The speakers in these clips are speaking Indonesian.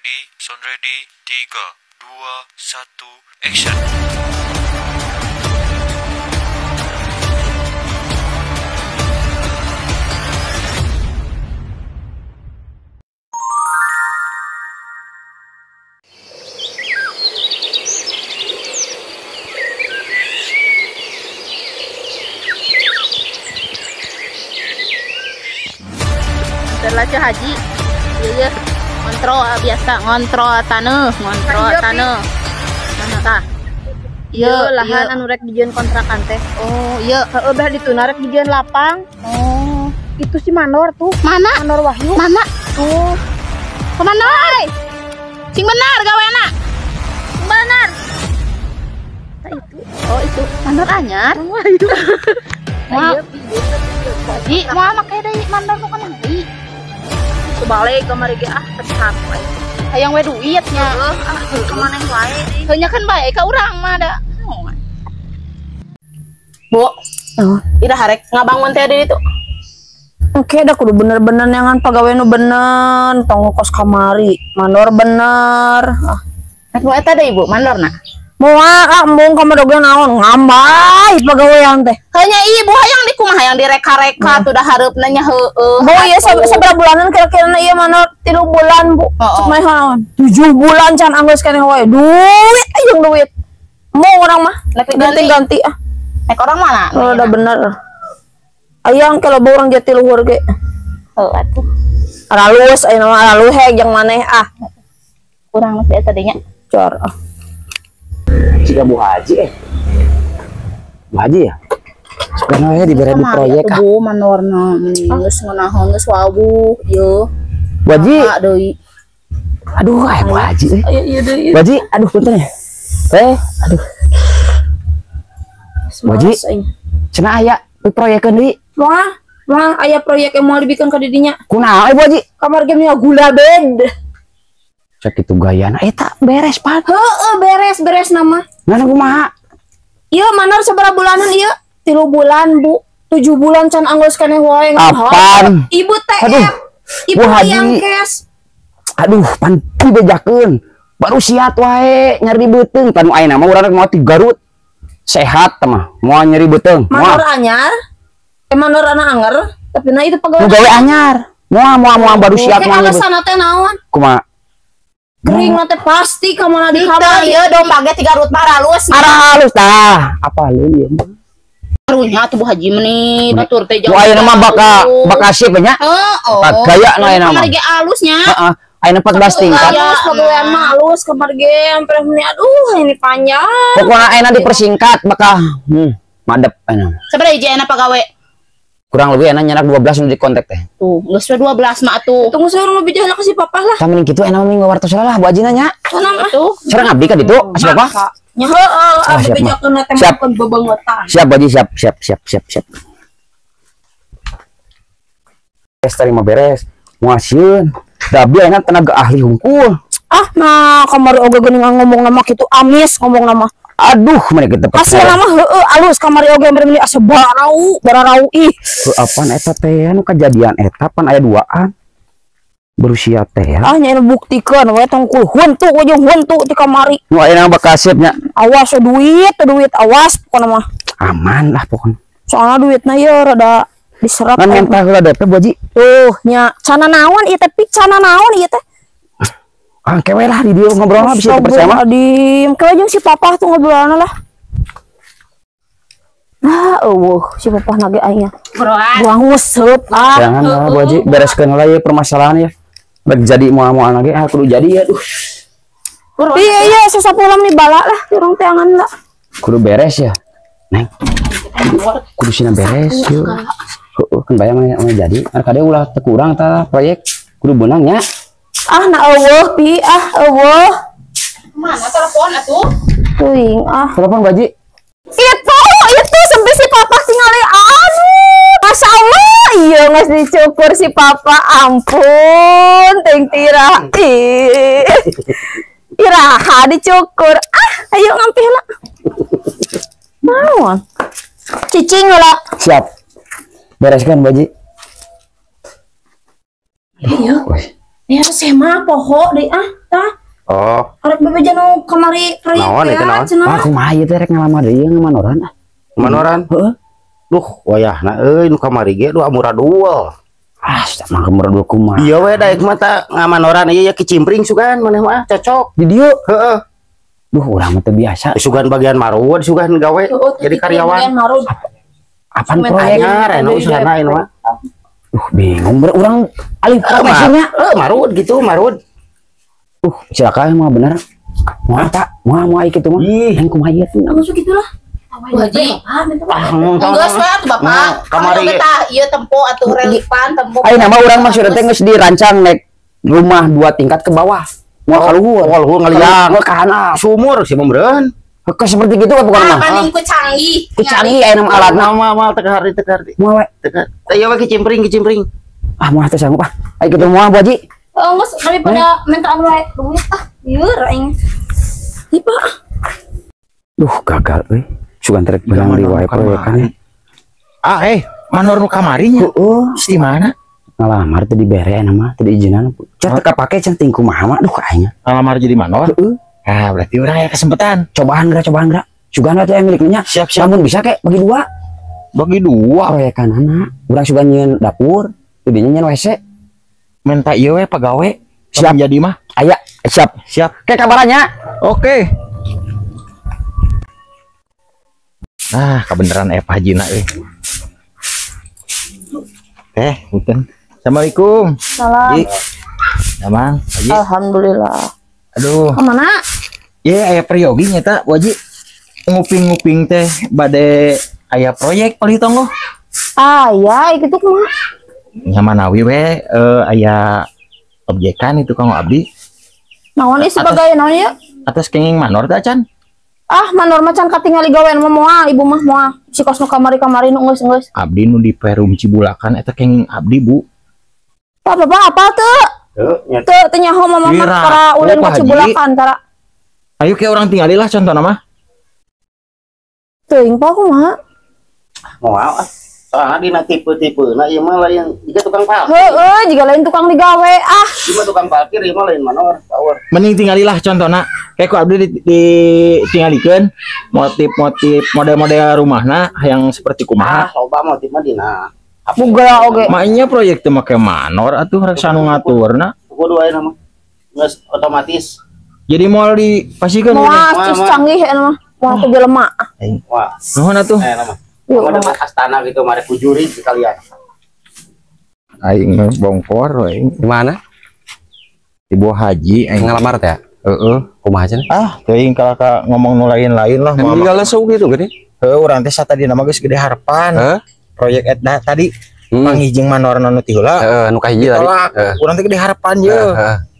sound ready, 3, 2, 1, action. Setelah haji, iya ngontrol biasa ngontrol tanah mana tah? Iya lahan anu rek dijieun kontrakan teh. Oh iya, udah dituna rek dijieun lapang. Oh itu si Manor tuh. Mana? Manor Wahyu. Mana? Tuh. Kemana? Sing benar gaweana. Benar. Itu. Oh itu Manor anyar. Wahyu. Wah. Haji, mau make deui Manor nu kana deui. Balik kemari ge tepat we. Hayang we duit nya. Kemana wae deui. Heunya kan bae ka urang mah da. Bu. Ira harek ngabangun teh deui itu. Oke, dah kudu bener-bener nyangan pagawe nu bener, tong kos kamari. Manor bener. Rek nu eta deui Bu, Manorna. Moal embung kamar oge naon ngambay pagawean teh. Heunya ibu hayang di kumaha hayang direka-reka tuh da hareupna nya heueuh. Bu ieu sabaraha bulanan kira-kira ieu Manor 3 bulan Bu. Cek naon 7 bulan can anggeus keneh wae. Duit aya duit. Mau orang mah ganti-ganti ah. Nek orang mana? Oh, udah bener. Ayang kalau orang jati luhur ge. Heuh atuh. Aralus ayeuna mah araluheg jeung maneh ah. Kurang mah eta deui nya. Cor ah. Jika Bu Haji Bu Haji ya? Sekarang ya diberi di proyek ah. Bu Manorna geus ngeunaheun geus wabuh ieu. Bu Haji. Aduh, Bu Haji. Iya deui. Bu Haji, aduh punten ya. Aduh. Bu Haji. Cenah aya proyekeun deui. Wah, aya proyek yang mau dibikin ka didinya. Kunaon Bu Haji? Kamar game gula bed. Cek itu gayana eta beres pan. Heeh, beres nama. Mana kumaha? Ieu Manor sabaraha bulanan ieu? 3 bulan, Bu. 7 bulan can anggeus keneh wae. Apaan? Ibu TF. Ibu Bu Haji. yang cash. Aduh, pan bejakeun. Baru siat wae nyari beuteung tanu ayeuna mah urang mau ti Garut. Sehat mah, mau nyari beuteung. Manor anyar. Manor ana anger, tapi na itu pegawai. Gawe anyar. Moal baru siap mah. Alasan teh naon? Kumaha? Kering teh pasti ka mana di kamar. Ieu domba ge 3 Garut mah halus. Halus tah. Apa lu ieu mah? Karunya tuh Bu Haji meuni batur teh jauh. Ayeuna mah baka sip nya. Heeh. Gaya na ayeuna mah. Kamar ge halusnya. Heeh. Ayeuna 14 tingkat. Pegawaian mah halus kamar game meni aduh ini panjang. Pokona ayeuna dipersingkat baka madep ayeuna. Sabaraha hiji ayeuna pagawe? Kurang lebih enak nyenak 12 di kontak teh. Tuh, geus 12 mah atuh. Tunggu saya rumah bijahna ka si papa lah. Samun kitu enak mah ngawartos lah Bu Haji nya. Sana mah. Sareng abdi ka ditu, asa Papa? Nya heueuh, abdi bejakeun teh mah pun bebengetan. Siap Bu Haji, siap. Terima beres. Muasieun. Da abdi enak tenaga ahli hungkul. Ah, nah kamar oge geuning ngomong nama kitu amis ngomong nama. Aduh, mana kita asal nama heueuh alus kamar oge meni asa bararau ih. Apaan eta teh anu kejadian eta pan aya duaan. Berusia teh ya. Ah nya buktikeun we tong kul huntu we jeung huntu di kamari. Nu ayeuna bakal siapnya. Awas duit awas pokona mah. Aman lah pokona. Soalna duitna ieu rada diserap. Kan mentah heula DP Bu Haji. Tuh nya cana naon ieu teh cana naon ieu teh. Ah kewe lah di dia ngobrol mah bisa bersama. Adim, kewe jeung si papa tuh ngobrolna lah. Ah, si papa nage aya. Buang useup ah. Jangan lah Bu Haji, bereskeun lah ya permasalahan ya. Bagi jadi moal-moal lagi kudu jadi ya. Iya, sasapulam nih bala lah, urang teh angan lah. Kudu beres ya. Neng. Kudu sina beres yuk. Heeh, kan bayang mah jadi. Kade ulah teu kurang tah proyek kudu beunang nya. Ah na eueuh pi eueuh. Mana telepon atuh? Teuing Telepon Bu Haji. Itu sampai si papa tinggali Masya Allah iya nggak dicukur si papa ampun ting tira iraha dicukur ayo ngampih lah mau cicing lah Siap bereskan Bu Haji. iya Ya sema poho deh tah. Oh, Arek bebe janu kamari proyek. naon itu naon? Ah, kumaha ieu teh rek ngalamar deui ngamanoran ah. Manoran. Heeh. Duh, wayahna nu kamari ge nu amuraduel. Ah, sama kemur dua kumaha. Iya we daek mata ngamanoran ieu ya kicimpring sugan maneh mah cocok. Di dieu. Heeh. Duh, urang mah teu biasa. Sugan bagian marud, sugan gawe jadi karyawan. Apaan proyek? Anyar anu usahana ieu mah. Bingung urang alih profesinya. Marud gitu, marud. Silakan mah bener. Mau tak? Mau kitu mah. Yang kumaha ieu tuh. Masuk gitulah. Haji. Enggak Enggak Bapak. Kamari ge Ieu tempo atuh reliefan tempo. Ayo nama urang mah sudah teh geus dirancang nek rumah 2 tingkat ke bawah. Mau kaluhur. Wal ngaliang. Mau kana. Sumur sih memberen. Kok seperti gitu kan bukan mah? Paling ku canggih. Ku canggih aya nama alatna. Nama teka hardi. Moal we. Teka. Ieu we kicimpring. Ah, moal teh sanggup ah. Ayo kita moal Bu Haji. Enggak daripada minta anu wae duit ieu aing. Ipa. Duh, gagal euy. Sugan trek bilang di wae proyekan. Manor nu kamarinya. Heeh. Di mana? Ngalamar teh dibere nama, teu diizinan. Cat teu kapake centing kumaha mah. Duh, aing. Ngalamar jadi manor? Heeh. Ah, berarti urang aya kesempatan. Cobaan geura. Sugan teh miliknya. Siap. Lamun bisa kek bagi 2. Bagi 2. Proyekan anak. Urang sugan nyieun dapur, didinya nyieun WC. Minta ieu we pagawe. Siap jadi mah. Aya, siap. Siap. Kayak kabarannya. Oke. Nah, kebenaran Pak Haji na euy. Punten. Assalamualaikum. Salam. Ji. Damang, Haji. Alhamdulillah. Aduh, Kemana? ya aya peryogi nya ta, Haji. Nguping-nguping teh bade aya proyek paling tonggo. Ya itu kumaha? Nya manawi we aya objekan itu Kang Abdi Naon ieu sebagai naon ieu? atas kenging manor teh Can. Manor macan katingali gawean mah moal ibu mah moal. Si kos nu kamari-kamari nu geus. Abdi nu di Perum Cibulakan eta kenging Abdi, Bu. Bapak apa teu? Teu nyaho mama mah Kira. para ulin Pak ka Haji. Cibulakan tara. Ayo ke orang tinggali lah contohna mah. Teuing pa kumaha? Moal soalnya dina tipe-tipe ieu mah lain juga tukang parkir. Heueuh, jiga lain tukang digawe. Ieu mah tukang parkir ieu mah lain manor, power. Mending tinggalilah contohna. Kayak ku Abdi ditinggalikeun motif-motif model-model rumahna yang seperti kumaha. Loba motif mah dina. Boga oge. Makanya proyek teh make manor atuh rek sanu ngaturna. Kudu aya nama. Geus otomatis. Jadi moal dipasikeun Moal cis canggih anu mah. Moal ku jelema. Wah, nuhun atuh. nama. Yuk, Mau dapat astana gitu mari kujuri sekalian. Aing bongkor aing. Di mana? Ibu Haji aing Ngalamar teh. heeh. Kumaha cenah? Teuing kalau ngomong nu lain-lain lah Emang moal. tinggal langsung gitu gede. Heuh urang teh satadi nama geus gede harapan. Heeh. Proyek eta tadi panghijing manor nu ti heula. Heeh, nu kahiji tadi. Urang teh gede harapan ye.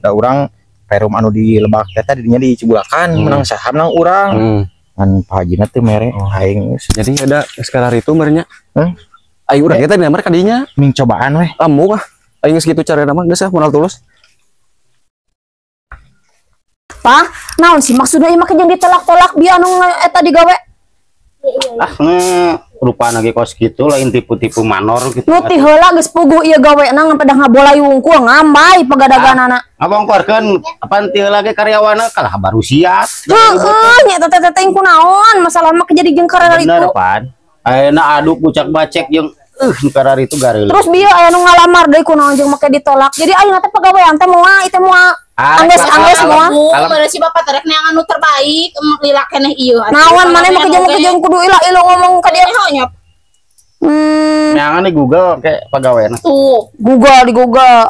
Da urang Perum anu di Lebak teh tadinya di Cibulakan menang saham nang urang. Kan Pak Haji teh mere aing Jadi ada sekarang itu merenya. Aing Urang kita dilamar kadinya. ming cobaan weh. Amuk ah. Aing geus kitu cara nama geus ah moal tulus. Pak, naon sih maksudnya ieu mah jeung ditolak-tolak biar anu eta digawe? Rupana ge kos gitu lain tipe-tipe manor gitu. Nu ti heula geus puguh ieu gaweana ngan pada ngabolai wungkul ngambay pagadaganana. Abang keluarkeun apaan ti heula ge karyawana kalah baru siap. Heueuh, nya teteh kunaon masalah mah kejadi jeung karena Bener itu. pan. Ayeuna aduk bucak bacek jeung karar itu gareuleuh. Terus bieu aya nu ngalamar deui kunaon jeung make ditolak. Jadi ayeuna teh pagawean teh moal ieu moal. Anggeus moal. Bener si bapak terek neangan nu terbaik lila keneh ieu. Naon maneh make jeung kudu ilah ngomong ka dia. Neangan di Google kayak pegawaian. Tuh. Google di Google.